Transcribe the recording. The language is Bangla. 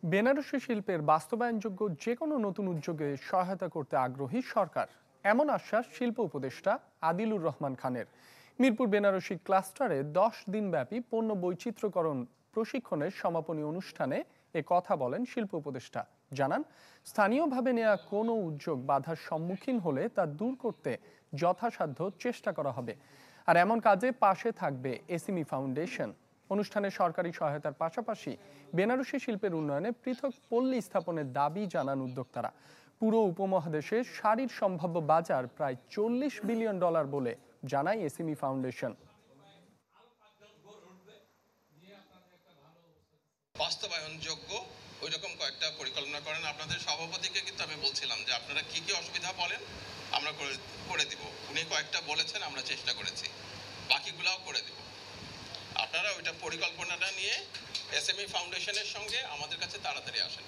বেনারসি শিল্পের বাস্তবায়নযোগ্য যে কোনো নতুন উদ্যোগে সহায়তা করতে আগ্রহী সরকার, এমন আশ্বাস শিল্প উপদেষ্টা আদিলুর রহমান খানের। মিরপুর বেনারসি ক্লাস্টারে 10 দিনব্যাপী পণ্য বৈচিত্র্যকরণ প্রশিক্ষণের সমাপনী অনুষ্ঠানে এ কথা বলেন শিল্প উপদেষ্টা। জানান, স্থানীয়ভাবে নেওয়া কোনো উদ্যোগ বাধার সম্মুখীন হলে তা দূর করতে যথাসাধ্য চেষ্টা করা হবে। আর এমন কাজে পাশে থাকবে এসএমই ফাউন্ডেশন। অনুষ্ঠানে সরকারি সহায়তার পাশাপাশি বেনারসি শিল্পের উন্নয়নে পৃথক পল্লী স্থাপনের দাবি জানান উদ্যোক্তারা। পুরো উপমহাদেশে শাড়ির সম্ভাব্য বাজার প্রায় $40 বিলিয়ন বলে জানায় এসএমই ফাউন্ডেশন। বাস্তবায়নযোগ্য ওই রকম কয়েকটা পরিকল্পনা করেন। আপনাদের সভাপতিকে কিন্তু আমি বলছিলাম যে আপনারা কি কি অসুবিধা বলেন, আমরা করে দিব। উনি কয়েকটা বলেছেন, আমরা চেষ্টা করেছি, বাকিগুলাও করে দিব। আপনারা ওইটা পরিকল্পনাটা নিয়ে এসএমই ফাউন্ডেশনের সঙ্গে আমাদের কাছে তাড়াতাড়ি আসেন।